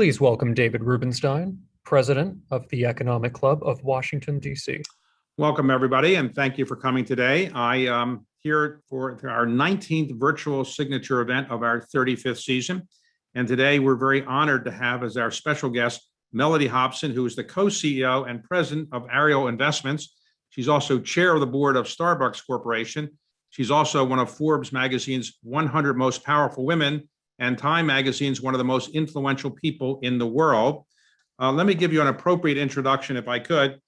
Please welcome David Rubenstein, President of the Economic Club of Washington, D.C. Welcome, everybody, and thank you for coming today. I am here for our 19th virtual signature event of our 35th season. And today we're very honored to have as our special guest, Mellody Hobson, who is the co-CEO and president of Ariel Investments. She's also chair of the board of Starbucks Corporation. She's also one of Forbes magazine's 100 most powerful women and Time magazine's one of the most influential people in the world. Let me give you an appropriate introduction if I could.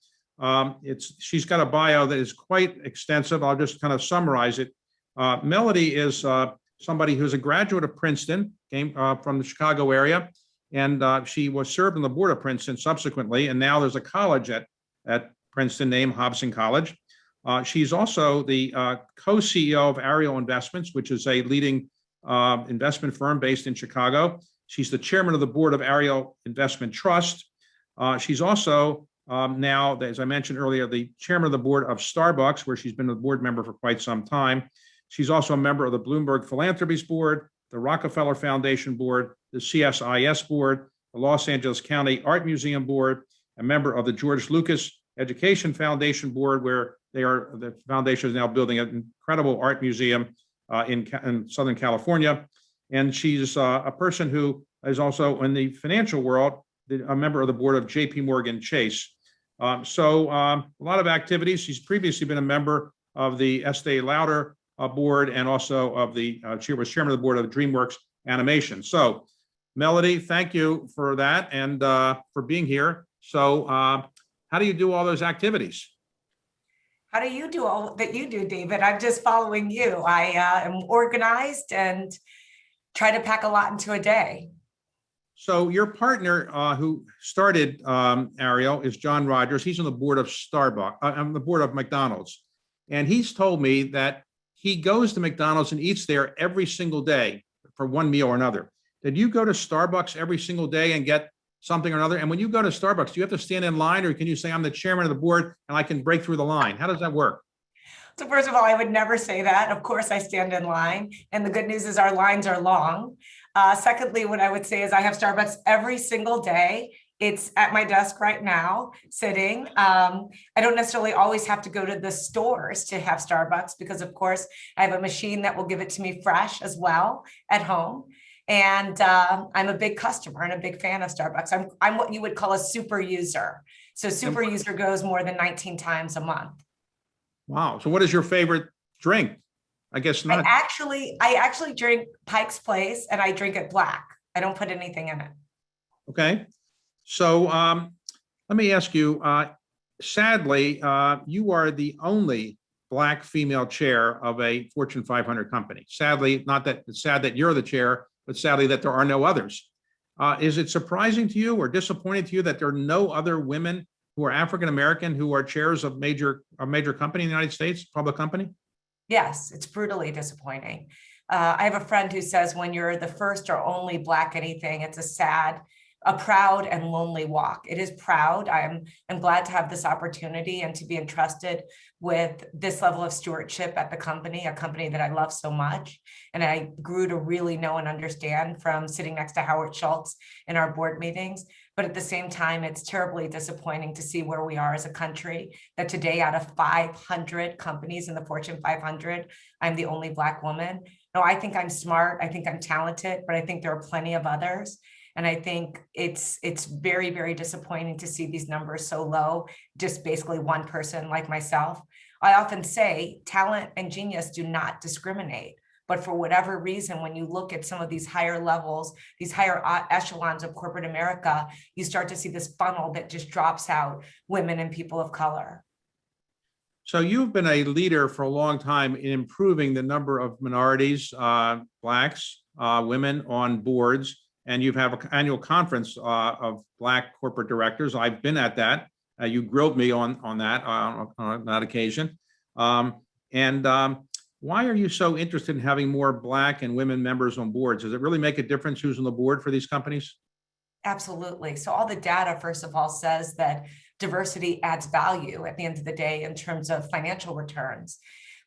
She's got a bio that is quite extensive. I'll just kind of summarize it. Mellody is somebody who's a graduate of Princeton, came from the Chicago area, and she was served on the board of Princeton subsequently, and now there's a college at Princeton named Hobson College. She's also the co-CEO of Ariel Investments, which is a leading investment firm based in Chicago. She's the chairman of the board of Ariel Investment Trust. She's also now, as I mentioned earlier, the chairman of the board of Starbucks, where she's been a board member for quite some time. She's also a member of the Bloomberg Philanthropy board, the Rockefeller Foundation board, the CSIS board, the Los Angeles County Art Museum board, a member of the George Lucas Education Foundation board, where the foundation is now building an incredible art museum in Southern California. And she's a person who is also in the financial world, a member of the board of JP Morgan Chase. So a lot of activities. She's previously been a member of the Estee Lauder board and also of she was chairman of the board of DreamWorks Animation. So Mellody, thank you for that and for being here. So how do you do all those activities? How do you do all that you do, David? I'm just following you. I am organized and try to pack a lot into a day. So your partner who started Ariel is John Rogers. He's on the board of Starbucks, on the board of McDonald's. And he's told me that he goes to McDonald's and eats there every single day for one meal or another. Did you go to Starbucks every single day and get something or another? And when you go to Starbucks, do you have to stand in line, or can you say, I'm the chairman of the board and I can break through the line? How does that work? So first of all, I would never say that. Of course, I stand in line. And the good news is our lines are long. Secondly, what I would say is I have Starbucks every single day. It's at my desk right now, sitting. I don't necessarily always have to go to the stores to have Starbucks because, of course, I have a machine that will give it to me fresh as well at home. And I'm a big customer and a big fan of Starbucks. I'm what you would call a super user. So super user goes more than 19 times a month. Wow. So what is your favorite drink? I guess not. I actually drink Pike's Place and I drink it black. I don't put anything in it. Okay. So let me ask you, sadly, you are the only Black female chair of a Fortune 500 company. Sadly, not that it's sad that you're the chair, but sadly that there are no others. Is it surprising to you or disappointing to you that there are no other women who are African-American who are chairs of a major company in the United States, public company? Yes, it's brutally disappointing. I have a friend who says when you're the first or only Black anything, it's a proud and lonely walk. It is proud. I'm glad to have this opportunity and to be entrusted with this level of stewardship at the company, a company that I love so much. And I grew to really know and understand from sitting next to Howard Schultz in our board meetings. But at the same time, it's terribly disappointing to see where we are as a country, that today out of 500 companies in the Fortune 500, I'm the only Black woman. No, I think I'm smart. I think I'm talented, but I think there are plenty of others. And I think it's very, very disappointing to see these numbers so low, just basically one person like myself. I often say talent and genius do not discriminate. But for whatever reason, when you look at some of these higher levels, these higher echelons of corporate America, you start to see this funnel that just drops out women and people of color. So you've been a leader for a long time in improving the number of minorities, Blacks, women on boards. And you have an annual conference of Black corporate directors. I've been at that. You grilled me on that occasion. Why are you so interested in having more Black and women members on boards? Does it really make a difference who's on the board for these companies? Absolutely. So all the data, first of all, says that diversity adds value at the end of the day in terms of financial returns.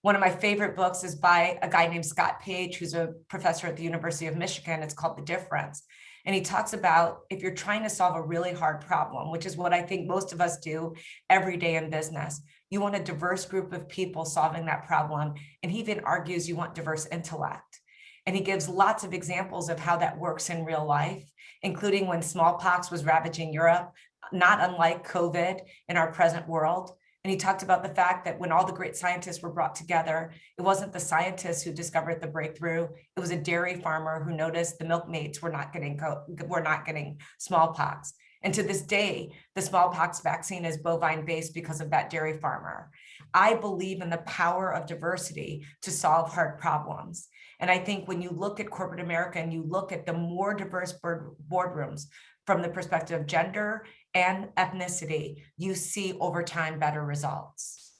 One of my favorite books is by a guy named Scott Page, who's a professor at the University of Michigan. It's called The Difference. And he talks about if you're trying to solve a really hard problem, which is what I think most of us do every day in business, you want a diverse group of people solving that problem. And he even argues you want diverse intellect. And he gives lots of examples of how that works in real life, including when smallpox was ravaging Europe, not unlike COVID in our present world. And he talked about the fact that when all the great scientists were brought together, it wasn't the scientists who discovered the breakthrough. It was a dairy farmer who noticed the milkmaids were not getting smallpox. And to this day, the smallpox vaccine is bovine-based because of that dairy farmer. I believe in the power of diversity to solve hard problems. And I think when you look at corporate America and you look at the more diverse boardrooms from the perspective of gender and ethnicity, you see over time better results.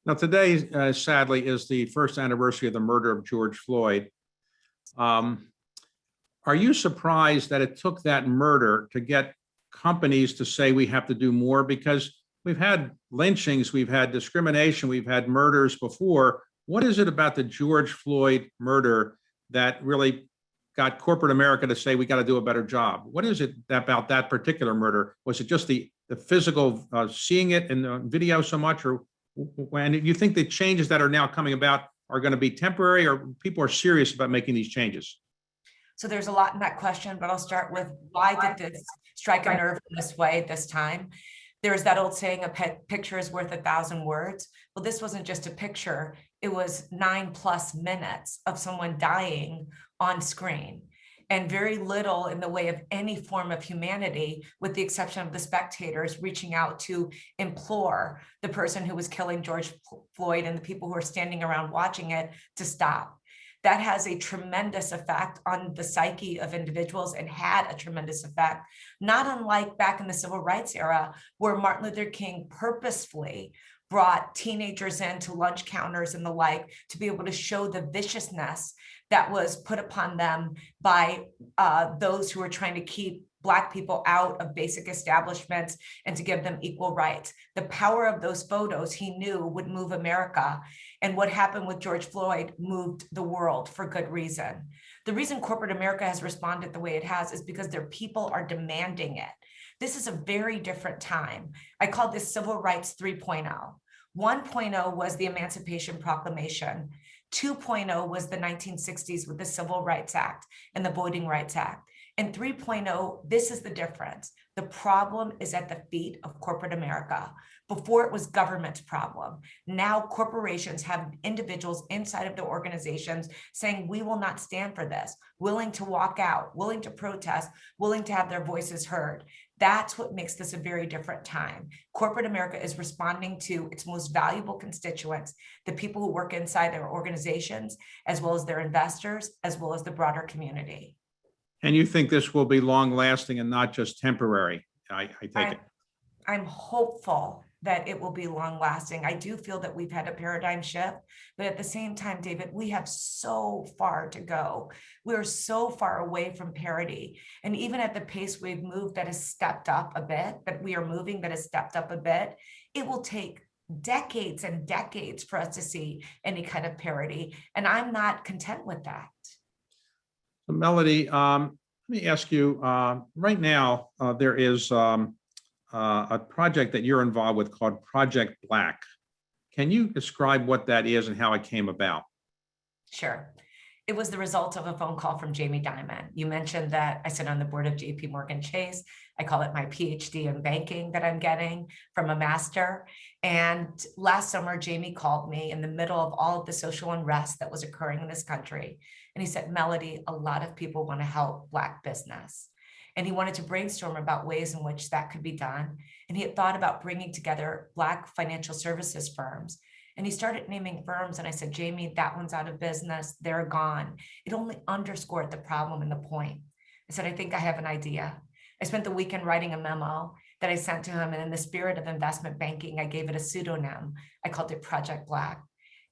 Now, today, sadly, is the first anniversary of the murder of George Floyd. Are you surprised that it took that murder to get companies to say we have to do more? Because we've had lynchings, we've had discrimination, we've had murders before. What is it about the George Floyd murder that really got corporate America to say we got to do a better job? What is it about that particular murder? Was it just the physical seeing it in the video so much, or when you think the changes that are now coming about are going to be temporary, or people are serious about making these changes? So there's a lot in that question, but I'll start with why did this strike a nerve in this way this time? There's that old saying, a picture is worth 1,000 words. Well, this wasn't just a picture. It was 9+ minutes of someone dying on screen, and very little in the way of any form of humanity, with the exception of the spectators reaching out to implore the person who was killing George Floyd and the people who are standing around watching it to stop. That has a tremendous effect on the psyche of individuals, and had a tremendous effect, not unlike back in the civil rights era, where Martin Luther King purposefully brought teenagers into lunch counters and the like to be able to show the viciousness that was put upon them by those who were trying to keep Black people out of basic establishments and to give them equal rights. The power of those photos, he knew, would move America. And what happened with George Floyd moved the world for good reason. The reason corporate America has responded the way it has is because their people are demanding it. This is a very different time. I call this Civil Rights 3.0. 1.0 was the Emancipation Proclamation. 2.0 was the 1960s with the Civil Rights Act and the Voting Rights Act. And 3.0, this is the difference. The problem is at the feet of corporate America. Before, it was government's problem. Now corporations have individuals inside of their organizations saying, we will not stand for this, willing to walk out, willing to protest, willing to have their voices heard. That's what makes this a very different time. Corporate America is responding to its most valuable constituents, the people who work inside their organizations, as well as their investors, as well as the broader community. And you think this will be long lasting and not just temporary? I take it. I'm hopeful that it will be long lasting. I do feel that we've had a paradigm shift, but at the same time, David, we have so far to go. We're so far away from parity. And even at the pace we've moved that has stepped up a bit, that we are moving that has stepped up a bit, it will take decades and decades for us to see any kind of parity. And I'm not content with that. So Mellody, let me ask you, right now, there is a project that you're involved with called Project Black. Can you describe what that is and how it came about? Sure. It was the result of a phone call from Jamie Dimon. You mentioned that I sit on the board of JP Morgan Chase. I call it my PhD in banking that I'm getting from a master. And last summer, Jamie called me in the middle of all of the social unrest that was occurring in this country. And he said, Mellody, a lot of people want to help Black business. And he wanted to brainstorm about ways in which that could be done. And he had thought about bringing together Black financial services firms. And he started naming firms. And I said, Jamie, that one's out of business. They're gone. It only underscored the problem and the point. I said, I think I have an idea. I spent the weekend writing a memo that I sent to him. And in the spirit of investment banking, I gave it a pseudonym. I called it Project Black.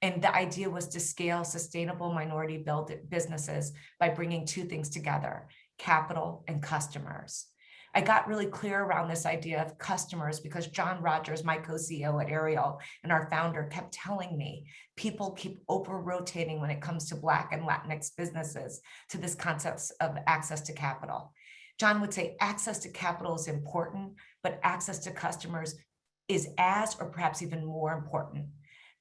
And the idea was to scale sustainable minority built businesses by bringing two things together: capital and customers. I got really clear around this idea of customers because John Rogers, my co-CEO at Ariel and our founder, kept telling me people keep over-rotating when it comes to Black and Latinx businesses to this concept of access to capital. John would say access to capital is important, but access to customers is as or perhaps even more important.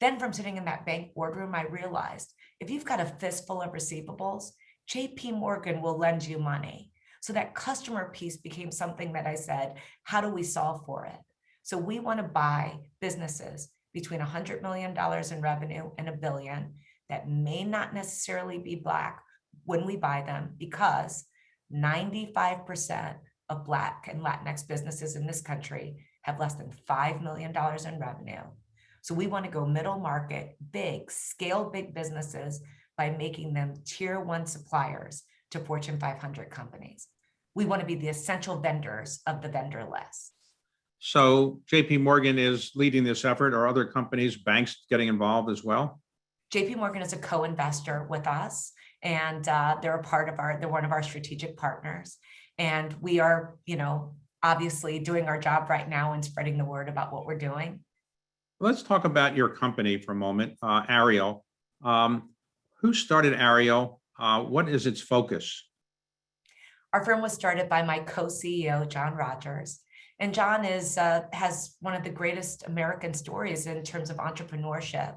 Then from sitting in that bank boardroom, I realized if you've got a fistful of receivables, JP Morgan will lend you money. So that customer piece became something that I said, how do we solve for it? So we want to buy businesses between $100 million in revenue and $1 billion that may not necessarily be Black when we buy them, because 95% of Black and Latinx businesses in this country have less than $5 million in revenue. So we want to go middle market, big, scale big businesses by making them tier 1 suppliers to Fortune 500 companies. We want to be the essential vendors of the vendor list. So JP Morgan is leading this effort. Are other companies, banks getting involved as well? JP Morgan is a co-investor with us, and they're one of our strategic partners. And we are, obviously doing our job right now and spreading the word about what we're doing. Let's talk about your company for a moment, Ariel. Who started Ariel? What is its focus? Our firm was started by my co-CEO, John Rogers. And John has one of the greatest American stories in terms of entrepreneurship.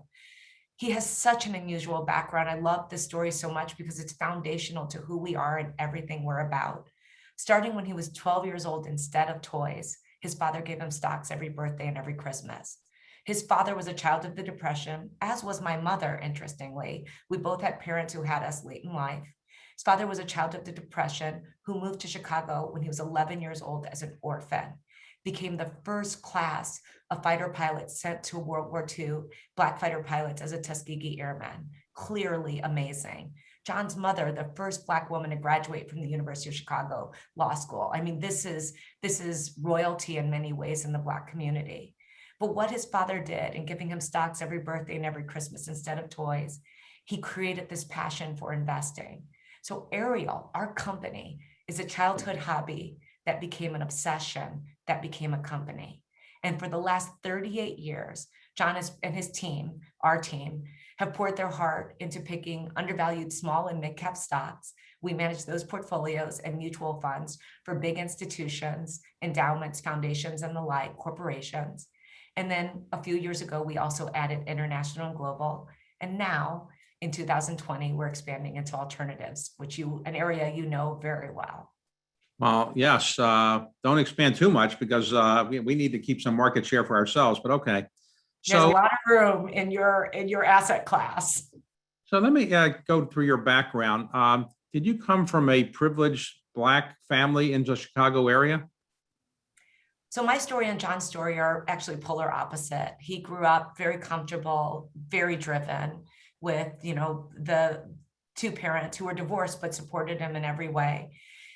He has such an unusual background. I love this story so much because it's foundational to who we are and everything we're about. Starting when he was 12 years old, instead of toys, his father gave him stocks every birthday and every Christmas. His father was a child of the Depression, as was my mother, interestingly. We both had parents who had us late in life. His father was a child of the Depression who moved to Chicago when he was 11 years old as an orphan, became the first class of fighter pilots sent to World War II, Black fighter pilots as a Tuskegee Airman. Clearly amazing. John's mother, the first Black woman to graduate from the University of Chicago Law School. I mean, this is royalty in many ways in the Black community. But what his father did in giving him stocks every birthday and every Christmas instead of toys, he created this passion for investing. So Ariel, our company, is a childhood hobby that became an obsession, that became a company. And for the last 38 years, John and his team, our team, have poured their heart into picking undervalued small and mid-cap stocks. We manage those portfolios and mutual funds for big institutions, endowments, foundations, and the like, corporations. And then a few years ago, we also added international and global. And now in 2020, we're expanding into alternatives, an area you know very well. Well, yes, don't expand too much because we need to keep some market share for ourselves, but okay. There's a lot of room in your asset class. So let me go through your background. Did you come from a privileged Black family in the Chicago area? So my story and John's story are actually polar opposite. He grew up very comfortable, very driven with, the two parents who were divorced but supported him in every way.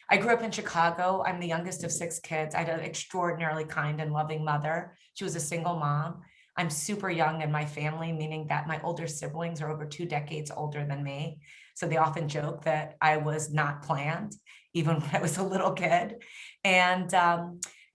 I grew up in Chicago. I'm the youngest of 6 kids. I had an extraordinarily kind and loving mother. She was a single mom. I'm super young in my family, meaning that my older siblings are over 2 decades older than me. So they often joke that I was not planned, even when I was a little kid. And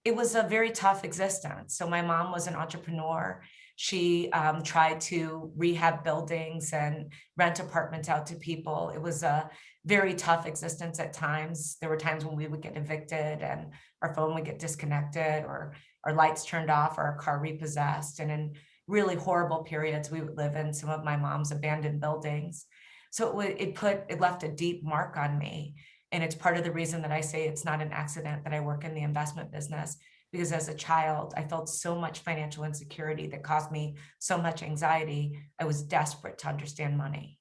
it was a very tough existence. So my mom was an entrepreneur. She tried to rehab buildings and rent apartments out to people. It was a very tough existence at times. There were times when we would get evicted and our phone would get disconnected or our lights turned off or our car repossessed. And in really horrible periods, we would live in some of my mom's abandoned buildings. So it left a deep mark on me. And it's part of the reason that I say it's not an accident that I work in the investment business, because as a child, I felt so much financial insecurity that caused me so much anxiety. I was desperate to understand money.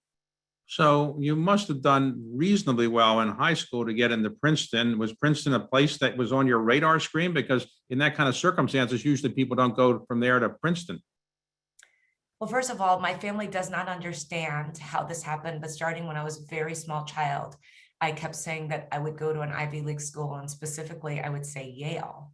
So you must have done reasonably well in high school to get into Princeton. Was Princeton a place that was on your radar screen? Because in that kind of circumstances, usually people don't go from there to Princeton. Well, first of all, my family does not understand how this happened, but starting when I was a very small child, I kept saying that I would go to an Ivy League school, and specifically, I would say Yale.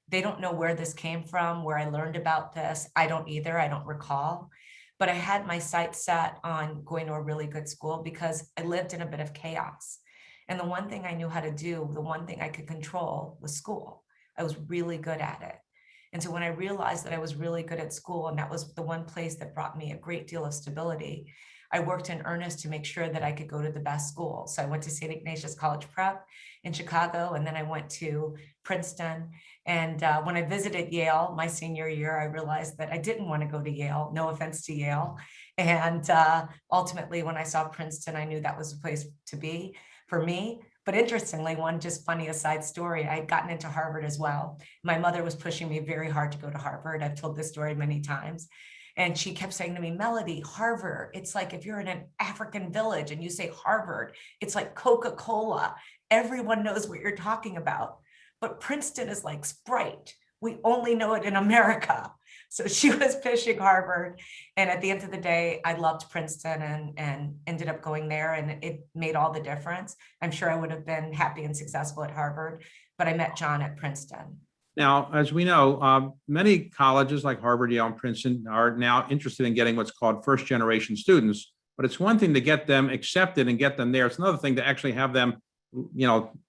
They don't know where this came from, where I learned about this. I don't either. I don't recall. But I had my sights set on going to a really good school because I lived in a bit of chaos. And the one thing I knew how to do, the one thing I could control was school. I was really good at it. And so when I realized that I was really good at school, and that was the one place that brought me a great deal of stability, I worked in earnest to make sure that I could go to the best school. So I went to St. Ignatius College Prep in Chicago, and then I went to Princeton. And when I visited Yale my senior year, I realized that I didn't want to go to Yale, no offense to Yale. And ultimately, when I saw Princeton, I knew that was a place to be for me. But interestingly, one just funny aside story, I had gotten into Harvard as well. My mother was pushing me very hard to go to Harvard. I've told this story many times. And she kept saying to me, Mellody, Harvard, it's like if you're in an African village and you say Harvard, it's like Coca-Cola. Everyone knows what you're talking about. But Princeton is like Sprite. We only know it in America. So she was pushing Harvard. And at the end of the day, I loved Princeton and ended up going there, and it made all the difference. I'm sure I would have been happy and successful at Harvard, but I met John at Princeton. Now, as we know, many colleges like Harvard, Yale, and Princeton are now interested in getting what's called first-generation students. But it's one thing to get them accepted and get them there. It's another thing to actually have them,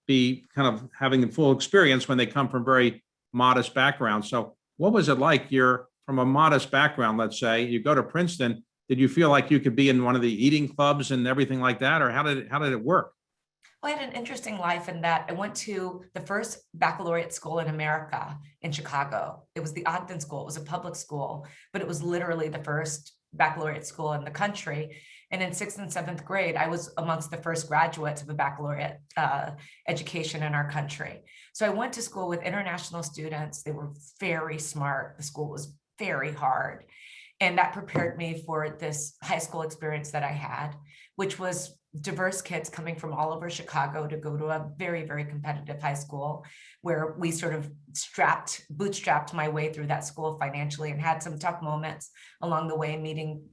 be kind of having the full experience when they come from very modest backgrounds. So what was it like? You're from a modest background, let's say, you go to Princeton. Did you feel like you could be in one of the eating clubs and everything like that? Or how did it work? Well, I had an interesting life in that I went to the first baccalaureate school in America in Chicago. It was the Ogden School. It was a public school, but it was literally the first baccalaureate school in the country. And in 6th and 7th grade, I was amongst the first graduates of a baccalaureate education in our country. So I went to school with international students. They were very smart. The school was very hard. And that prepared me for this high school experience that I had, which was diverse kids coming from all over Chicago to go to a very, very competitive high school, where we sort of bootstrapped my way through that school financially, and had some tough moments along the way,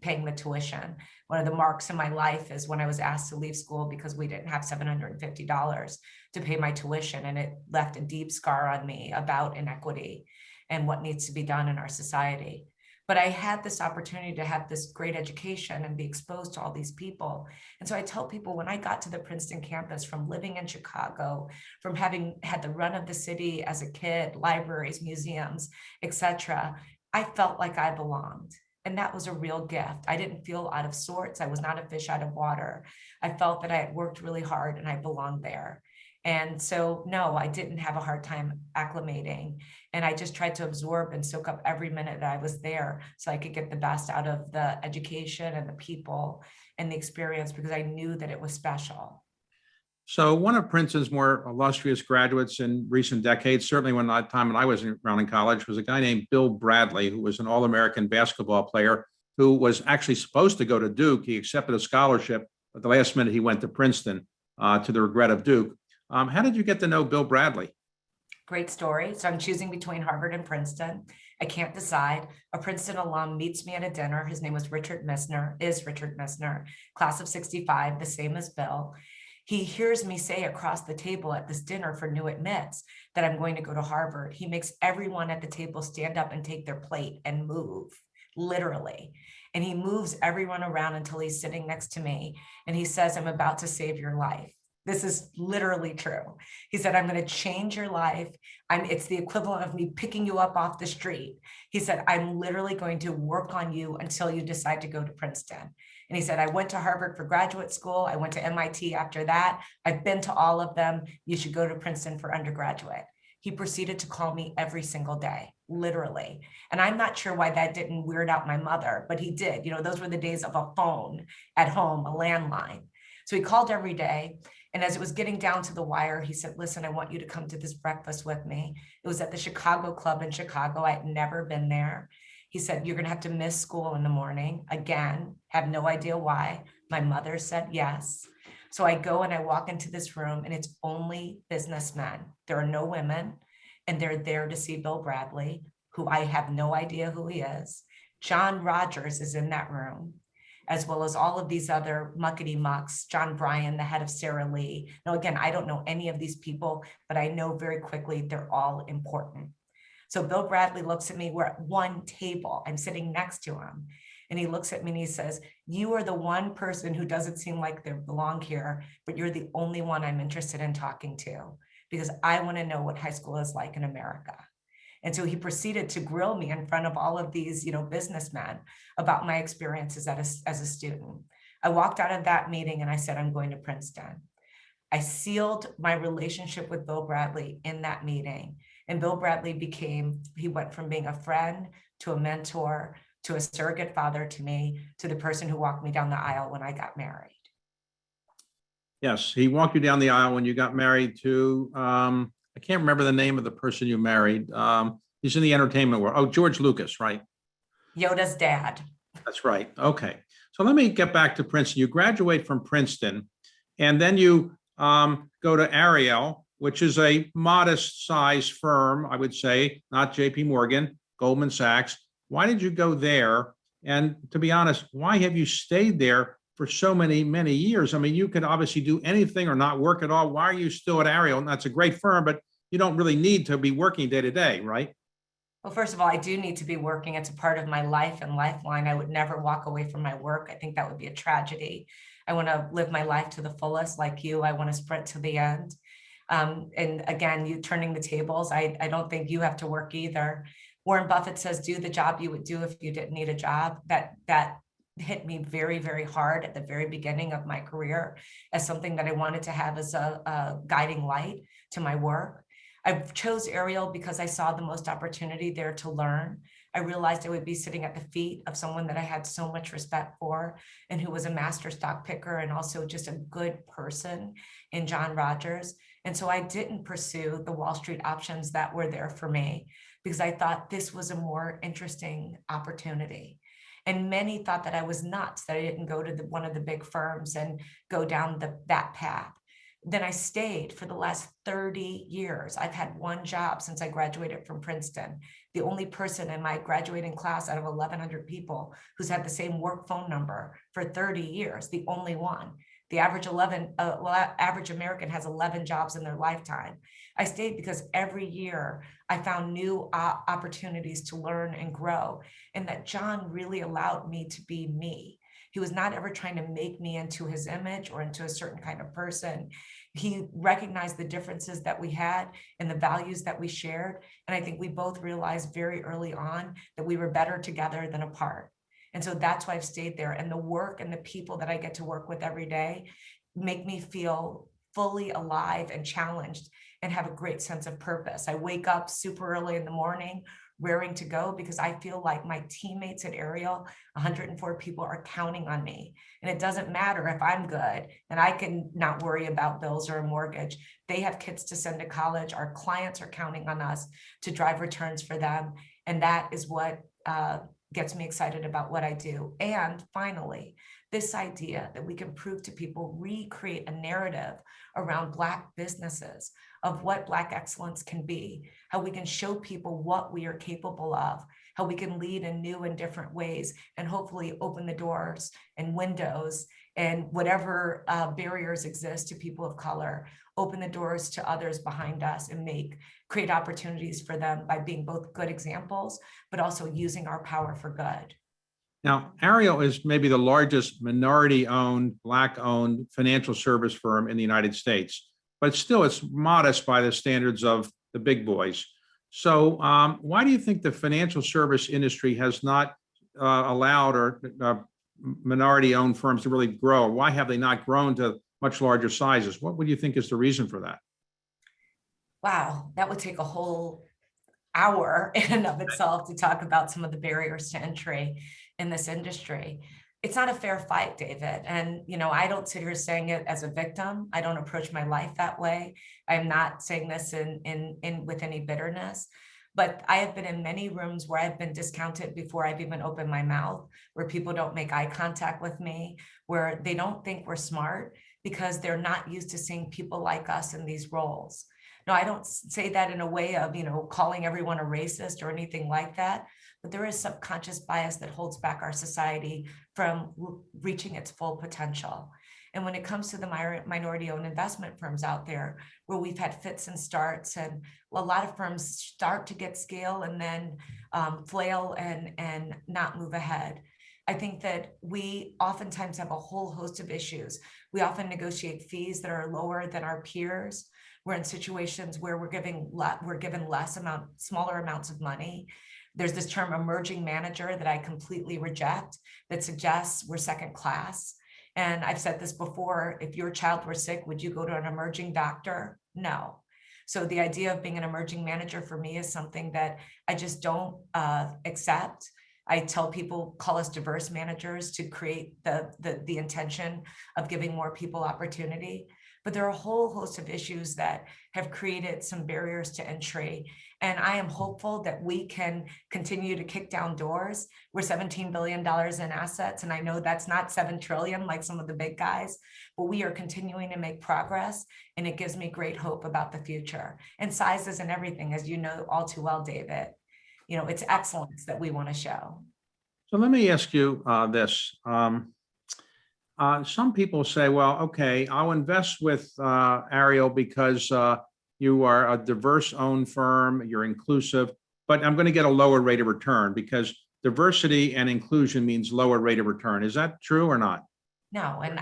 paying the tuition. One of the marks in my life is when I was asked to leave school because we didn't have $750 to pay my tuition. And it left a deep scar on me about inequity and what needs to be done in our society. But I had this opportunity to have this great education and be exposed to all these people. And so I tell people, when I got to the Princeton campus, from living in Chicago, from having had the run of the city as a kid, libraries, museums, etc., I felt like I belonged. And that was a real gift. I didn't feel out of sorts. I was not a fish out of water. I felt that I had worked really hard and I belonged there. And so, no, I didn't have a hard time acclimating. And I just tried to absorb and soak up every minute that I was there so I could get the best out of the education and the people and the experience, because I knew that it was special. So one of Princeton's more illustrious graduates in recent decades, certainly when I was around in college, was a guy named Bill Bradley, who was an All-American basketball player who was actually supposed to go to Duke. He accepted a scholarship, but the last minute he went to Princeton, to the regret of Duke. How did you get to know Bill Bradley? Great story. So I'm choosing between Harvard and Princeton. I can't decide. A Princeton alum meets me at a dinner. His name was Richard Missner, class of 65, the same as Bill. He hears me say across the table at this dinner for new admits that I'm going to go to Harvard. He makes everyone at the table stand up and take their plate and move, literally. And he moves everyone around until he's sitting next to me. And he says, "I'm about to save your life." This is literally true. He said, "I'm going to change your life. It's the equivalent of me picking you up off the street." He said, "I'm literally going to work on you until you decide to go to Princeton." And he said, "I went to Harvard for graduate school. I went to MIT after that. I've been to all of them. You should go to Princeton for undergraduate." He proceeded to call me every single day, literally. And I'm not sure why that didn't weird out my mother, but he did. Those were the days of a phone at home, a landline. So he called every day. And as it was getting down to the wire, he said, "Listen, I want you to come to this breakfast with me." It was at the Chicago Club in Chicago. I had never been there. He said, "You're going to have to miss school in the morning." Again, have no idea why. My mother said yes. So I go and I walk into this room, and it's only businessmen. There are no women, and they're there to see Bill Bradley, who I have no idea who he is. John Rogers is in that room, as well as all of these other muckety mucks. John Bryan, the head of Sarah Lee. Now, again, I don't know any of these people, but I know very quickly they're all important. So Bill Bradley looks at me. We're at one table. I'm sitting next to him. And he looks at me and he says, you are the one person who doesn't seem like they belong here, but you're the only one I'm interested in talking to, because I want to know what high school is like in America. And so he proceeded to grill me in front of all of these, businessmen about my experiences as a student. I walked out of that meeting and I said, I'm going to Princeton. I sealed my relationship with Bill Bradley in that meeting. And Bill Bradley he went from being a friend to a mentor to a surrogate father to me, to the person who walked me down the aisle when I got married. Yes, he walked you down the aisle when you got married to, I can't remember the name of the person you married. He's in the entertainment world. Oh, George Lucas, right? Yoda's dad. That's right. Okay. So let me get back to Princeton. You graduate from Princeton, and then you go to Ariel, which is a modest size firm, I would say, not JP Morgan, Goldman Sachs. Why did you go there? And to be honest, why have you stayed there for so many, many years? I mean, you could obviously do anything or not work at all. Why are you still at Ariel? And that's a great firm, but you don't really need to be working day to day, right? Well, first of all, I do need to be working. It's a part of my life and lifeline. I would never walk away from my work. I think that would be a tragedy. I want to live my life to the fullest like you. I want to sprint to the end. And again, you turning the tables, I don't think you have to work either. Warren Buffett says, do the job you would do if you didn't need a job. That hit me very, very hard at the very beginning of my career as something that I wanted to have as a guiding light to my work. I chose Ariel because I saw the most opportunity there to learn. I realized I would be sitting at the feet of someone that I had so much respect for and who was a master stock picker and also just a good person in John Rogers. And so I didn't pursue the Wall Street options that were there for me because I thought this was a more interesting opportunity. And many thought that I was nuts, that I didn't go to one of the big firms and go down that path. Then I stayed for the last 30 years. I've had one job since I graduated from Princeton. The only person in my graduating class out of 1,100 people who's had the same work phone number for 30 years, the only one. The average American has 11 jobs in their lifetime. I stayed because every year I found new opportunities to learn and grow, and that John really allowed me to be me. He was not ever trying to make me into his image or into a certain kind of person. He recognized the differences that we had and the values that we shared. And I think we both realized very early on that we were better together than apart. And so that's why I've stayed there. And the work and the people that I get to work with every day make me feel fully alive and challenged and have a great sense of purpose. I wake up super early in the morning, raring to go, because I feel like my teammates at Ariel, 104 people, are counting on me. And it doesn't matter if I'm good and I can not worry about bills or a mortgage. They have kids to send to college. Our clients are counting on us to drive returns for them. And that is what gets me excited about what I do. And finally, this idea that we can prove to people, recreate a narrative around Black businesses of what Black excellence can be, how we can show people what we are capable of, how we can lead in new and different ways, and hopefully open the doors and windows and whatever barriers exist to people of color, open the doors to others behind us and create opportunities for them by being both good examples, but also using our power for good. Now, Ariel is maybe the largest minority-owned, Black-owned financial service firm in the United States, but still it's modest by the standards of the big boys. So why do you think the financial service industry has not allowed or minority-owned firms to really grow? Why have they not grown to much larger sizes? What would you think is the reason for that? Wow, that would take a whole hour in and of itself to talk about some of the barriers to entry in this industry. It's not a fair fight, David. And, I don't sit here saying it as a victim. I don't approach my life that way. I'm not saying this with any bitterness, but I have been in many rooms where I've been discounted before I've even opened my mouth, where people don't make eye contact with me, where they don't think we're smart because they're not used to seeing people like us in these roles. No, I don't say that in a way of, calling everyone a racist or anything like that, but there is subconscious bias that holds back our society from reaching its full potential. And when it comes to the minority-owned investment firms out there, where we've had fits and starts, and a lot of firms start to get scale and then flail and not move ahead. I think that we oftentimes have a whole host of issues. We often negotiate fees that are lower than our peers. We're in situations where we're given smaller amounts of money. There's this term emerging manager that I completely reject that suggests we're second class. And I've said this before, if your child were sick, would you go to an emerging doctor? No. So the idea of being an emerging manager for me is something that I just don't accept. I tell people, call us diverse managers to create the intention of giving more people opportunity. But there are a whole host of issues that have created some barriers to entry. And I am hopeful that we can continue to kick down doors. We're $17 billion in assets. And I know that's not 7 trillion like some of the big guys, but we are continuing to make progress. And it gives me great hope about the future. And size isn't everything, as you know all too well, David. You know, it's excellence that we want to show. So let me ask you this. Some people say, well, okay, I'll invest with Ariel because you are a diverse owned firm, you're inclusive, but I'm going to get a lower rate of return because diversity and inclusion means lower rate of return. Is that true or not? No, and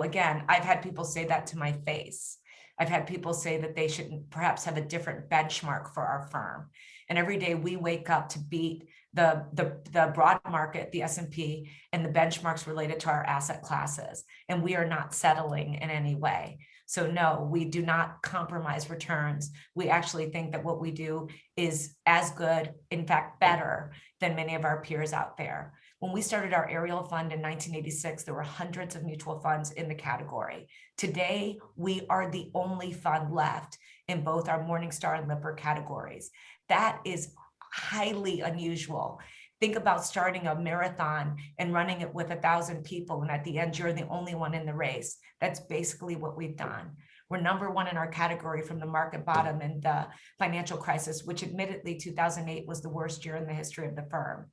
again, I've had people say that to my face. I've had people say that they should perhaps have a different benchmark for our firm. And every day we wake up to beat the broad market, the S&P, and the benchmarks related to our asset classes. And we are not settling in any way. So no, we do not compromise returns. We actually think that what we do is as good, in fact, better than many of our peers out there. When we started our Ariel fund in 1986, there were hundreds of mutual funds in the category. Today, we are the only fund left in both our Morningstar and Lipper categories. That is highly unusual. Think about starting a marathon and running it with 1,000 people, and at the end, you're the only one in the race. That's basically what we've done. We're number one in our category from the market bottom in the financial crisis, which admittedly 2008 was the worst year in the history of the firm.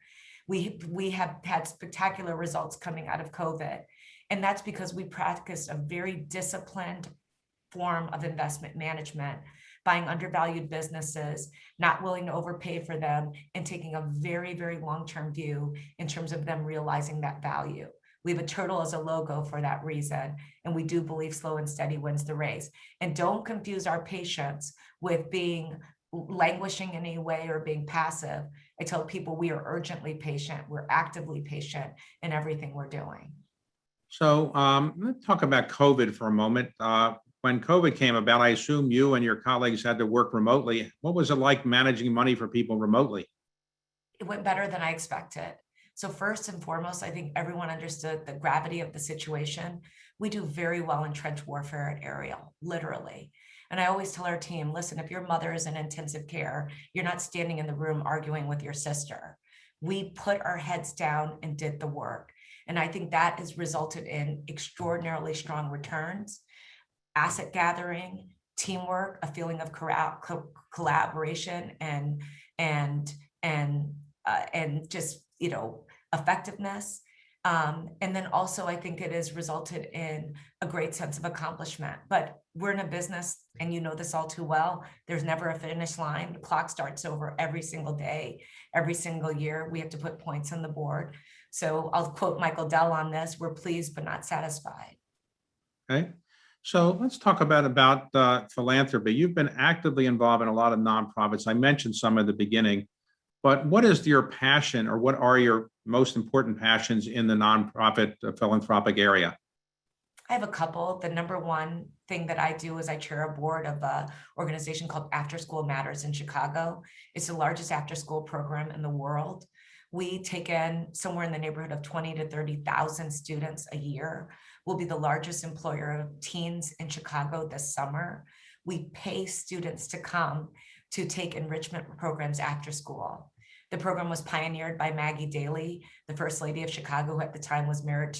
We have had spectacular results coming out of COVID, and that's because we practiced a very disciplined form of investment management, buying undervalued businesses, not willing to overpay for them, and taking a very, very long-term view in terms of them realizing that value. We have a turtle as a logo for that reason, and we do believe slow and steady wins the race. And don't confuse our patience with being languishing in any way or being passive. I tell people we are urgently patient, we're actively patient in everything we're doing. So let's talk about COVID for a moment. When COVID came about, I assume you and your colleagues had to work remotely. What was it like managing money for people remotely? It went better than I expected. So first and foremost, I think everyone understood the gravity of the situation. We do very well in trench warfare at Ariel, literally. And I always tell our team, listen, if your mother is in intensive care, you're not standing in the room arguing with your sister. We put our heads down and did the work. And I think that has resulted in extraordinarily strong returns, asset gathering, teamwork, a feeling of collaboration and just, effectiveness. And then also, I think it has resulted in a great sense of accomplishment. But we're in a business, and you know this all too well, there's never a finish line. The clock starts over every single day, every single year. We have to put points on the board. So I'll quote Michael Dell on this: we're pleased but not satisfied. Okay. So let's talk about philanthropy. You've been actively involved in a lot of nonprofits. I mentioned some at the beginning, but what is your passion, or what are your most important passions in the nonprofit philanthropic area? I have a couple. The number one thing that I do is I chair a board of an organization called After School Matters in Chicago. It's the largest after school program in the world. We take in somewhere in the neighborhood of 20 to 30,000 students a year. We'll be the largest employer of teens in Chicago this summer. We pay students to come to take enrichment programs after school. The program was pioneered by Maggie Daley, the First Lady of Chicago, who at the time was married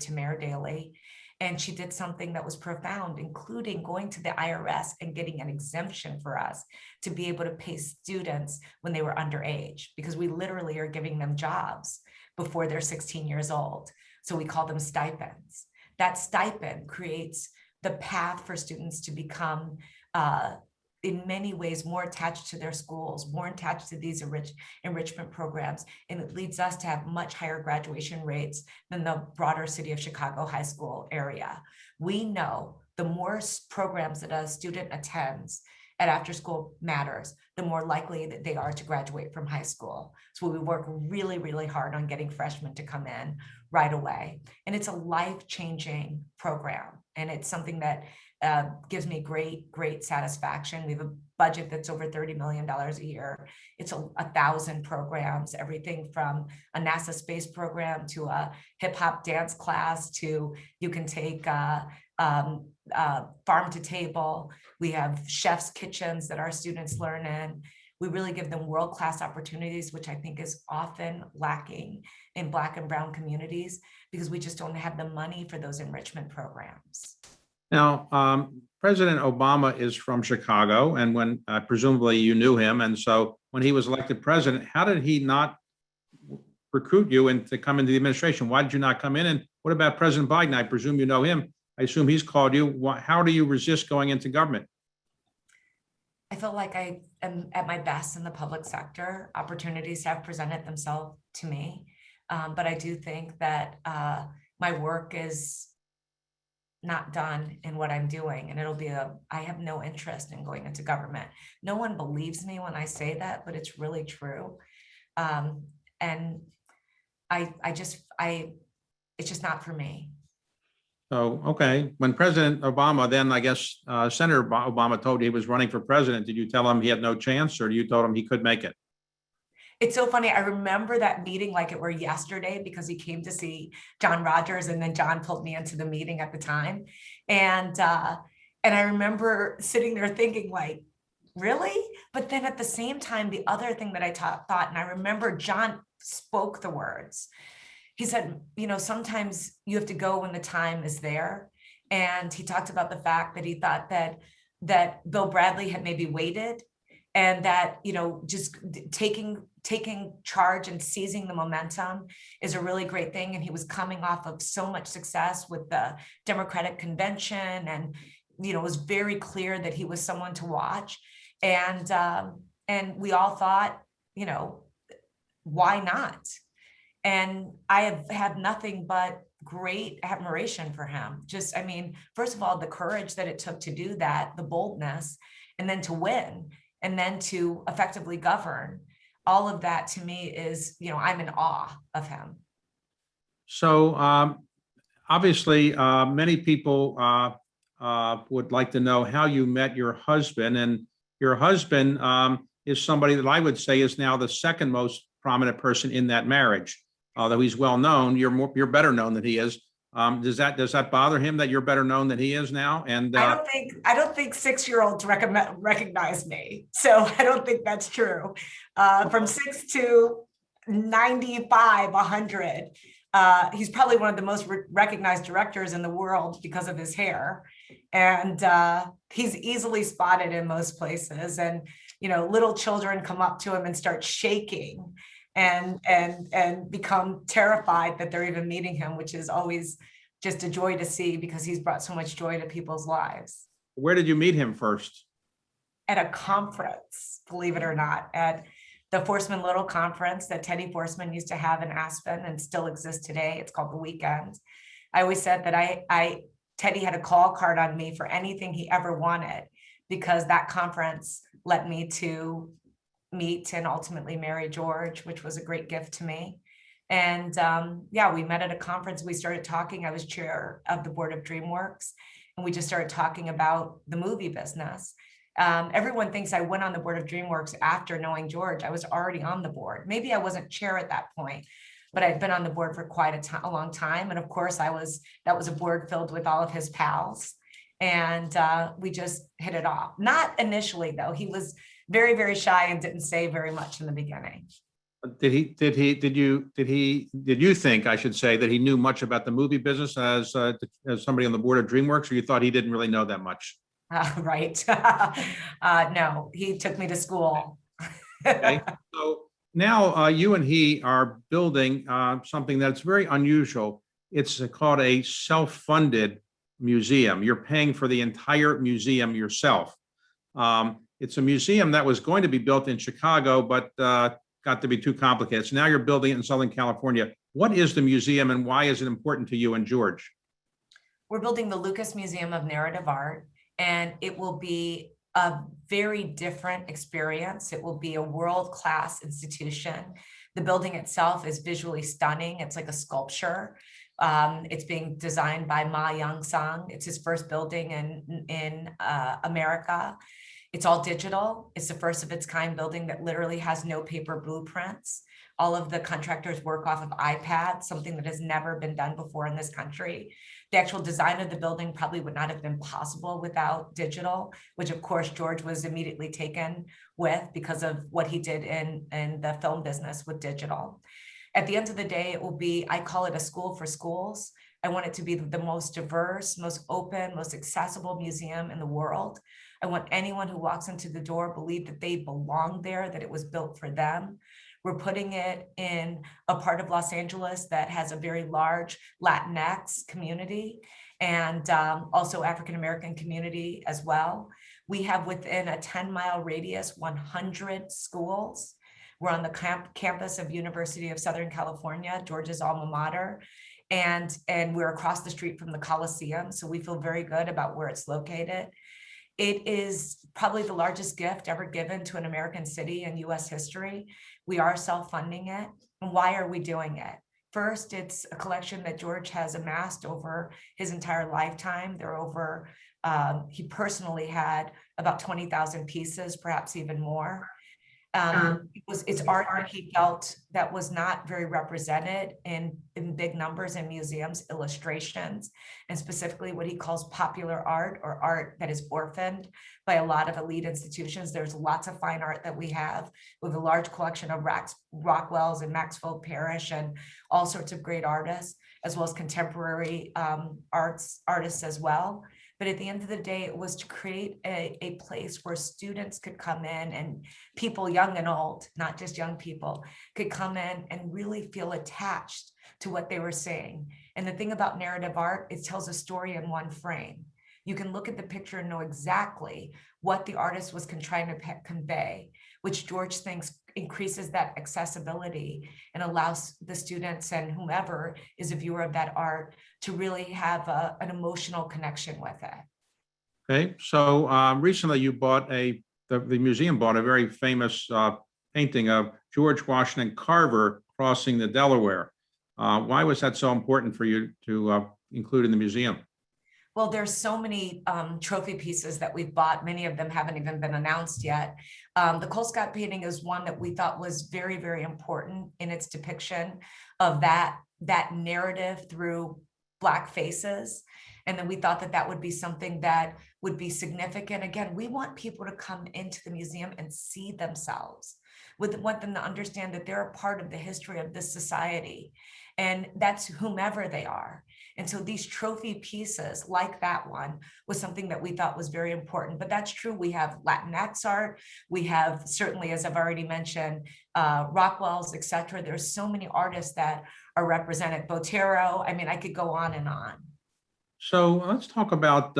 to Mayor Daley. And she did something that was profound, including going to the IRS and getting an exemption for us to be able to pay students when they were underage, because we literally are giving them jobs before they're 16 years old. So we call them stipends. That stipend creates the path for students to become in many ways more attached to their schools, more attached to these enrichment programs, and it leads us to have much higher graduation rates than the broader city of Chicago high school area. We know the more programs that a student attends at After School Matters, the more likely that they are to graduate from high school. So we work really, really hard on getting freshmen to come in right away. And it's a life-changing program. And it's something that gives me great satisfaction. We have a budget that's over $30 million a year. It's 1,000 programs, everything from a NASA space program to a hip hop dance class to you can take farm to table. We have chef's kitchens that our students learn in. We really give them world-class opportunities, which I think is often lacking in Black and brown communities because we just don't have the money for those enrichment programs. Now, President Obama is from Chicago, and when presumably you knew him, and so when he was elected president, how did he not recruit you and to come into the administration? Why did you not come in? And what about President Biden? I presume you know him. I assume he's called you. How do you resist going into government? I feel like I am at my best in the public sector. Opportunities have presented themselves to me, but I do think that my work is not done in what I'm doing, and I have no interest in going into government. No one believes me when I say that, but it's really true. And it's just not for me. So, okay. When President Obama, then I guess Senator Obama told you he was running for president, did you tell him he had no chance, or you told him he could make it? It's so funny. I remember that meeting like it were yesterday because he came to see John Rogers, and then John pulled me into the meeting at the time. And I remember sitting there thinking like, really? But then at the same time, the other thing that I thought, and I remember John spoke the words. He said, sometimes you have to go when the time is there. And he talked about the fact that he thought that Bill Bradley had maybe waited, and that, just taking charge and seizing the momentum is a really great thing. And he was coming off of so much success with the Democratic convention, and, it was very clear that he was someone to watch. And we all thought, why not? And I have had nothing but great admiration for him. First of all, the courage that it took to do that, the boldness, and then to win, and then to effectively govern. All of that to me is, I'm in awe of him. So obviously, many people would like to know how you met your husband, and your husband is somebody that I would say is now the second most prominent person in that marriage. Although he's well known, you're better known than he is. Does that bother him that you're better known than he is now? And I don't think 6-year-olds recognize me, so I don't think that's true. From 6 to 95, 100, he's probably one of the most recognized directors in the world because of his hair, and he's easily spotted in most places. And little children come up to him and start shaking and become terrified that they're even meeting him, which is always just a joy to see because he's brought so much joy to people's lives. Where did you meet him first? At a conference, believe it or not, at the Forsman Little conference that Teddy Forsman used to have in Aspen and still exists today. It's called The Weekend. I always said that Teddy had a call card on me for anything he ever wanted, because that conference led me to meet and ultimately marry George, which was a great gift to me. And we met at a conference. We started talking. I was chair of the board of DreamWorks, and we just started talking about the movie business. Everyone thinks I went on the board of DreamWorks after knowing George. I was already on the board. Maybe I wasn't chair at that point, but I'd been on the board for quite a long time. And of course, that was a board filled with all of his pals. And we just hit it off. Not initially, though. He was very, very shy and didn't say very much in the beginning. Did you think, I should say, that he knew much about the movie business as somebody on the board of DreamWorks, or you thought he didn't really know that much? Right. No, he took me to school. Okay. So now you and he are building something that's very unusual. It's called a self-funded museum. You're paying for the entire museum yourself. It's a museum that was going to be built in Chicago, but got to be too complicated. So now you're building it in Southern California. What is the museum and why is it important to you and George? We're building the Lucas Museum of Narrative Art, and it will be a very different experience. It will be a world-class institution. The building itself is visually stunning. It's like a sculpture. It's being designed by Ma Young-sung. It's his first building in America. It's all digital. It's the first of its kind building that literally has no paper blueprints. All of the contractors work off of iPads, something that has never been done before in this country. The actual design of the building probably would not have been possible without digital, which of course George was immediately taken with because of what he did in the film business with digital. At the end of the day, it will be, I call it a school for schools. I want it to be the most diverse, most open, most accessible museum in the world. I want anyone who walks into the door believe that they belong there, that it was built for them. We're putting it in a part of Los Angeles that has a very large Latinx community and also African-American community as well. We have within a 10-mile radius, 100 schools. We're on the campus of University of Southern California, George's alma mater, and we're across the street from the Coliseum. So we feel very good about where it's located. It is probably the largest gift ever given to an American city in US history. We are self-funding it. And why are we doing it? First, it's a collection that George has amassed over his entire lifetime. There are over, he personally had about 20,000 pieces, perhaps even more. It's art that he felt that was not very represented in big numbers in museums, illustrations, and specifically what he calls popular art or art that is orphaned by a lot of elite institutions. There's lots of fine art that we have with a large collection of Rockwells and Maxfield Parrish and all sorts of great artists, as well as contemporary artists as well. But at the end of the day, it was to create a place where students could come in and people young and old, not just young people, could come in and really feel attached to what they were seeing. And the thing about narrative art, it tells a story in one frame. You can look at the picture and know exactly what the artist was trying to convey, which George thinks increases that accessibility and allows the students and whomever is a viewer of that art to really have an emotional connection with it. Okay, so recently you bought the museum bought a very famous painting of George Washington Carver crossing the Delaware. Why was that so important for you to include in the museum? Well, there's so many trophy pieces that we've bought. Many of them haven't even been announced yet. The Colescott painting is one that we thought was very, very important in its depiction of that narrative through Black faces. And then we thought that that would be something that would be significant. Again, we want people to come into the museum and see themselves. We want them to understand that they're a part of the history of this society. And that's whomever they are. And so these trophy pieces like that one was something that we thought was very important. But that's true. We have Latinx art. We have certainly, as I've already mentioned, Rockwells, et cetera. There's so many artists that are represented. Botero. I mean, I could go on and on. So let's talk about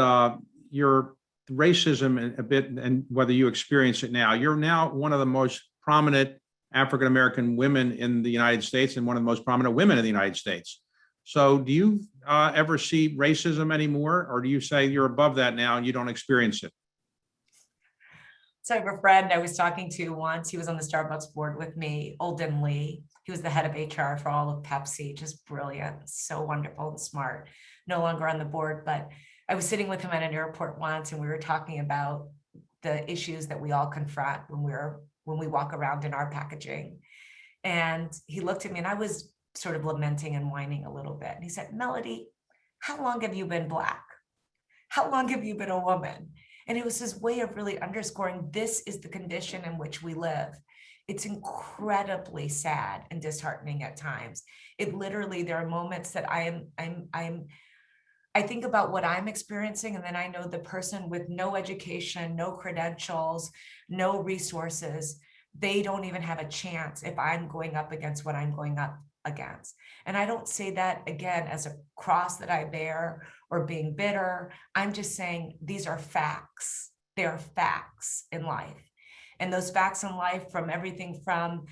your racism a bit and whether you experience it now. You're now one of the most prominent African-American women in the United States and one of the most prominent women in the United States. So do you ever see racism anymore, or do you say you're above that now and you don't experience it? So I have a friend I was talking to once. He was on the Starbucks board with me, Olden Lee. He was the head of HR for all of Pepsi, just brilliant, so wonderful and smart. No longer on the board, but I was sitting with him at an airport once and we were talking about the issues that we all confront when we walk around in our packaging. And he looked at me and I was sort of lamenting and whining a little bit. And he said, Mellody, how long have you been Black? How long have you been a woman? And it was his way of really underscoring this is the condition in which we live. It's incredibly sad and disheartening at times. It literally, there are moments that I think about what I'm experiencing, and then I know the person with no education, no credentials, no resources, they don't even have a chance if I'm going up against what I'm going up against. And I don't say that again as a cross that I bear or being bitter. I'm just saying these are facts They are facts in life. And those facts in life, from everything from,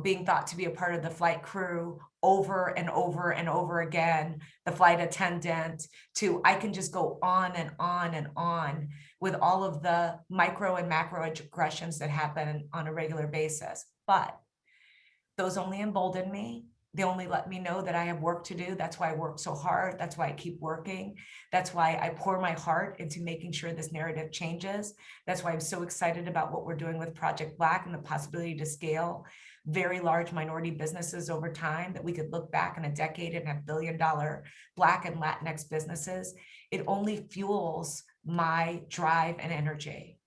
being thought to be a part of the flight crew over and over and over again, the flight attendant, to I can just go on and on and on with all of the micro and macro aggressions that happen on a regular basis. But those only embolden me. They only let me know that I have work to do. That's why I work so hard. That's why I keep working. That's why I pour my heart into making sure this narrative changes. That's why I'm so excited about what we're doing with Project Black and the possibility to scale very large minority businesses over time, that we could look back in a decade and have billion-dollar Black and Latinx businesses. It only fuels my drive and energy.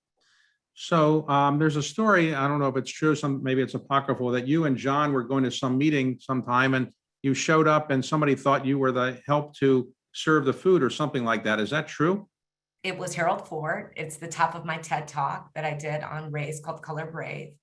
So there's a story, I don't know if it's true, maybe it's apocryphal, that you and John were going to some meeting sometime and you showed up and somebody thought you were the help to serve the food or something like that. Is that true? It was Harold Ford. It's the top of my TED Talk that I did on race called Color Brave.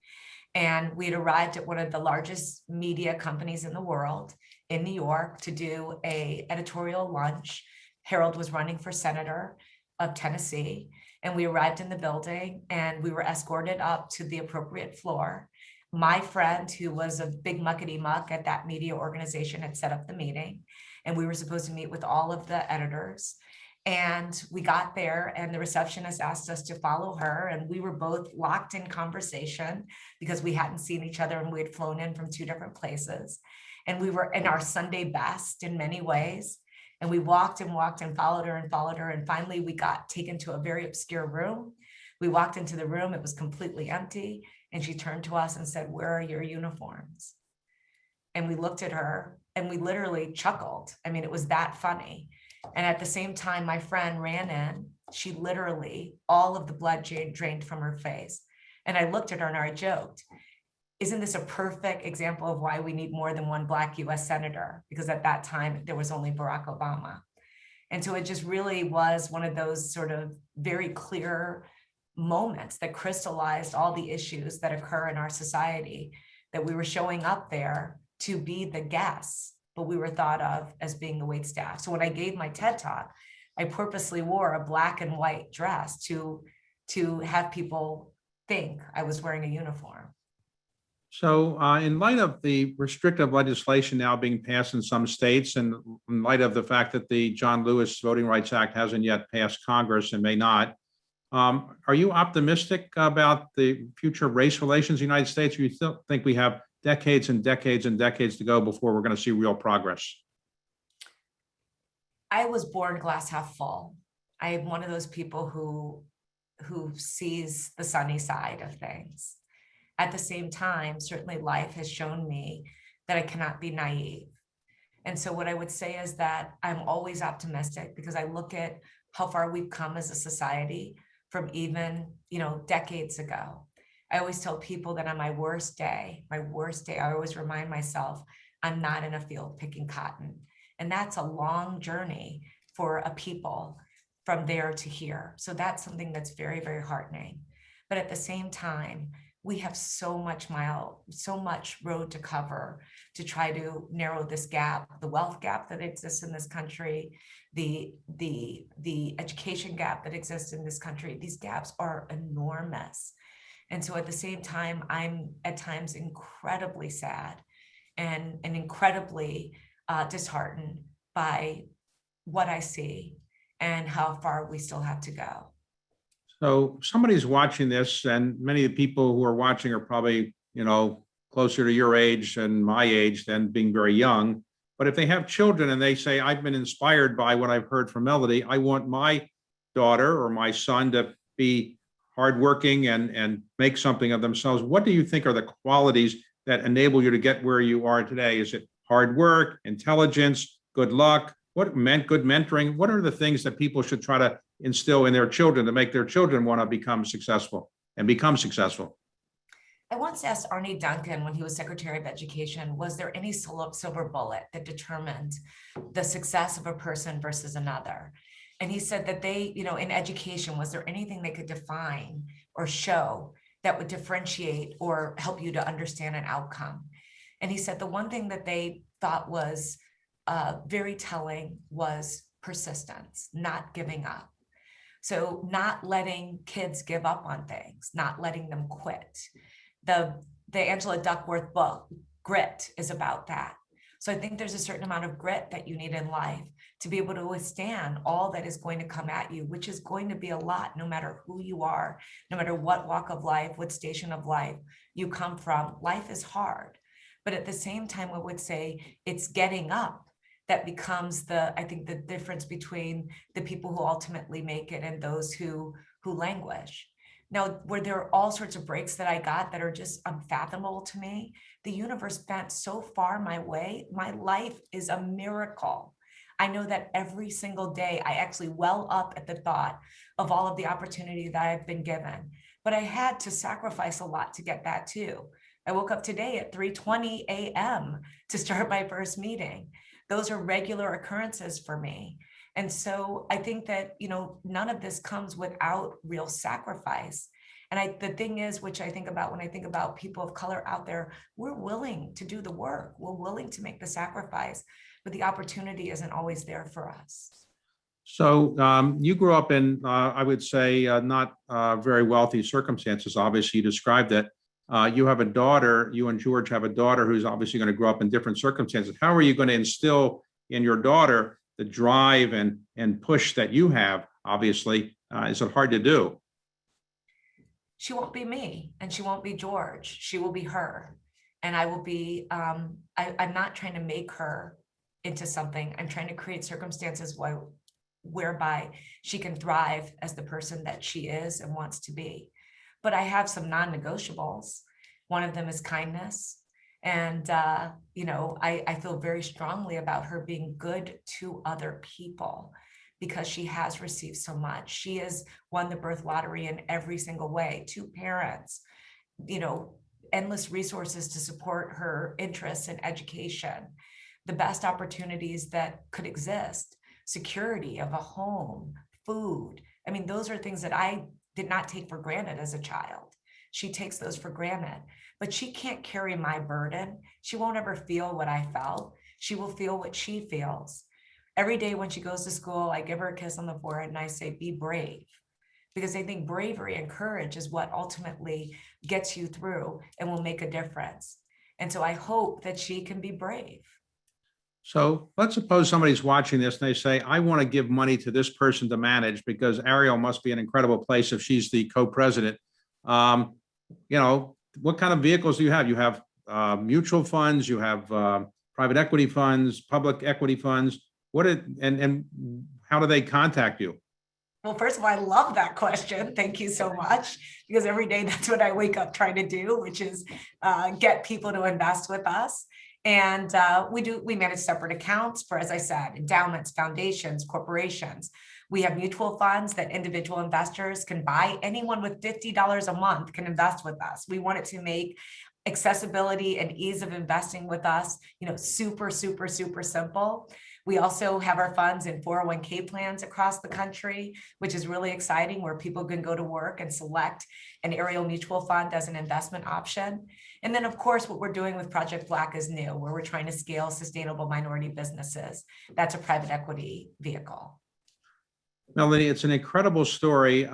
And we had arrived at one of the largest media companies in the world in New York to do an editorial lunch. Harold was running for senator of Tennessee. And we arrived in the building and we were escorted up to the appropriate floor. My friend, who was a big muckety muck at that media organization, had set up the meeting, and we were supposed to meet with all of the editors. And we got there and the receptionist asked us to follow her. And we were both locked in conversation because we hadn't seen each other and we had flown in from two different places. And we were in our Sunday best in many ways. And we walked and walked and followed her and followed her. And finally, we got taken to a very obscure room. We walked into the room. It was completely empty. And she turned to us and said, "Where are your uniforms?" And we looked at her and we literally chuckled. I mean, it was that funny. And at the same time, my friend ran in. She literally, all of the blood drained from her face. And I looked at her and I joked, "Isn't this a perfect example of why we need more than one Black US senator?" Because at that time, there was only Barack Obama. And so it just really was one of those sort of very clear moments that crystallized all the issues that occur in our society, that we were showing up there to be the guests, but we were thought of as being the wait staff. So when I gave my TED Talk, I purposely wore a black and white dress to have people think I was wearing a uniform. So in light of the restrictive legislation now being passed in some states, and in light of the fact that the John Lewis Voting Rights Act hasn't yet passed Congress and may not, are you optimistic about the future of race relations in the United States? Or you still think we have decades and decades and decades to go before we're going to see real progress? I was born glass half full. I am one of those people who sees the sunny side of things. At the same time, certainly life has shown me that I cannot be naive. And so what I would say is that I'm always optimistic because I look at how far we've come as a society from even, decades ago. I always tell people that on my worst day, I always remind myself, I'm not in a field picking cotton. And that's a long journey for a people from there to here. So that's something that's very, very heartening. But at the same time, we have so much road to cover to try to narrow this gap, the wealth gap that exists in this country, the education gap that exists in this country. These gaps are enormous. And so at the same time, I'm at times incredibly sad and incredibly disheartened by what I see and how far we still have to go. So somebody's watching this, and many of the people who are watching are probably, closer to your age and my age than being very young. But if they have children and they say, "I've been inspired by what I've heard from Mellody, I want my daughter or my son to be hardworking and make something of themselves," what do you think are the qualities that enable you to get where you are today? Is it hard work, intelligence, good luck? What meant good mentoring? What are the things that people should try to instill in their children to make their children want to become successful? I once asked Arne Duncan when he was Secretary of Education, was there any silver bullet that determined the success of a person versus another? And he said that they, in education, was there anything they could define or show that would differentiate or help you to understand an outcome? And he said the one thing that they thought was very telling was persistence, not giving up. So not letting kids give up on things, not letting them quit. The Angela Duckworth book, Grit, is about that. So I think there's a certain amount of grit that you need in life to be able to withstand all that is going to come at you, which is going to be a lot, no matter who you are, no matter what walk of life, what station of life you come from. Life is hard. But at the same time, I would say it's getting up that becomes I think the difference between the people who ultimately make it and those who languish. Now, where there are all sorts of breaks that I got that are just unfathomable to me, the universe bent so far my way. My life is a miracle. I know that every single day I actually well up at the thought of all of the opportunity that I've been given. But I had to sacrifice a lot to get that too. I woke up today at 3:20 a.m. to start my first meeting. Those are regular occurrences for me. And so I think that, none of this comes without real sacrifice. And the thing is, which I think about when I think about people of color out there, we're willing to do the work. We're willing to make the sacrifice, but the opportunity isn't always there for us. So you grew up in, I would say, not very wealthy circumstances. Obviously, you described that. You have a daughter, you and George have a daughter who's obviously going to grow up in different circumstances. How are you going to instill in your daughter the drive and push that you have? Obviously, is it hard to do? She won't be me and she won't be George. She will be her. And I will be, I'm not trying to make her into something. I'm trying to create circumstances whereby she can thrive as the person that she is and wants to be. But I have some non-negotiables. One of them is kindness. And, I feel very strongly about her being good to other people because she has received so much. She has won the birth lottery in every single way. 2 parents, endless resources to support her interests in education, the best opportunities that could exist, security of a home, food. I mean, those are things that I did not take for granted as a child. She takes those for granted, but she can't carry my burden. She won't ever feel what I felt. She will feel what she feels. Every day when she goes to school, I give her a kiss on the forehead and I say, be brave. Because I think bravery and courage is what ultimately gets you through and will make a difference. And so I hope that she can be brave. So let's suppose somebody's watching this and they say, I want to give money to this person to manage because Ariel must be an incredible place if she's the co-president. What kind of vehicles do you have? You have mutual funds, you have private equity funds, public equity funds. And how do they contact you? Well, first of all, I love that question. Thank you so much, because every day that's what I wake up trying to do, which is get people to invest with us. And we manage separate accounts for, as I said, endowments, foundations, corporations. We have mutual funds that individual investors can buy. Anyone with $50 a month can invest with us. We want it to make accessibility and ease of investing with us, super, super, super simple. We also have our funds in 401k plans across the country, which is really exciting, where people can go to work and select an Ariel mutual fund as an investment option. And then, of course, what we're doing with Project Black is new, where we're trying to scale sustainable minority businesses. That's a private equity vehicle. Mellody, it's an incredible story,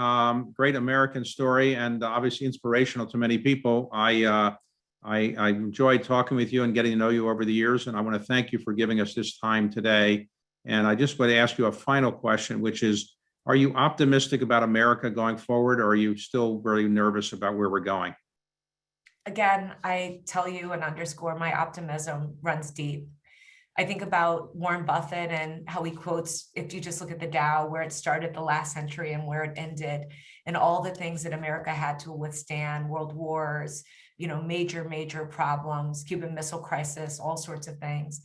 great American story, and obviously inspirational to many people. I enjoyed talking with you and getting to know you over the years, and I want to thank you for giving us this time today. And I just want to ask you a final question, which is, are you optimistic about America going forward, or are you still very nervous about where we're going? Again, I tell you and underscore, my optimism runs deep. I think about Warren Buffett and how he quotes, if you just look at the Dow, where it started the last century and where it ended, and all the things that America had to withstand, world wars, major problems, Cuban Missile Crisis, all sorts of things.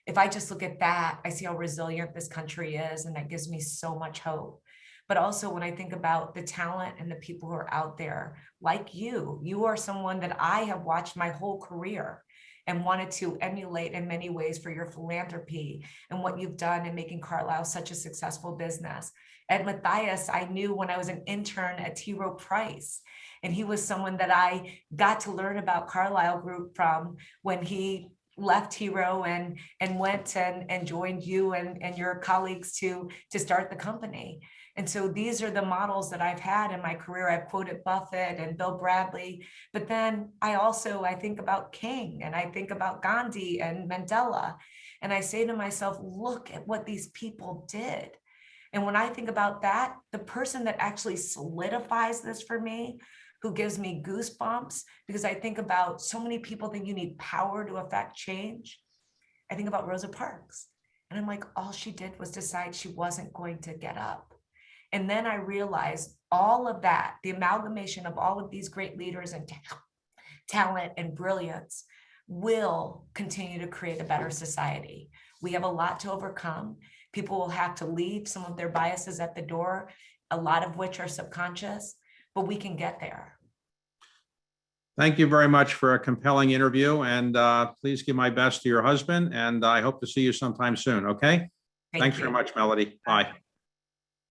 If I just look at that, I see how resilient this country is, and that gives me so much hope. But also when I think about the talent and the people who are out there, like you are someone that I have watched my whole career and wanted to emulate in many ways for your philanthropy and what you've done in making Carlisle such a successful business. Ed Mathias, I knew when I was an intern at T. Rowe Price, and he was someone that I got to learn about Carlisle Group from when he left T. Rowe and went and joined you and your colleagues to start the company. And so these are the models that I've had in my career. I've quoted Buffett and Bill Bradley, but then I think about King, and I think about Gandhi and Mandela. And I say to myself, look at what these people did. And when I think about that, the person that actually solidifies this for me, who gives me goosebumps, because I think about so many people think you need power to affect change. I think about Rosa Parks. And I'm like, all she did was decide she wasn't going to get up. And then I realized all of that, the amalgamation of all of these great leaders and talent and brilliance will continue to create a better society. We have a lot to overcome. People will have to leave some of their biases at the door, a lot of which are subconscious, but we can get there. Thank you very much for a compelling interview, and please give my best to your husband, and I hope to see you sometime soon, okay? Thanks very much, Mellody. Bye.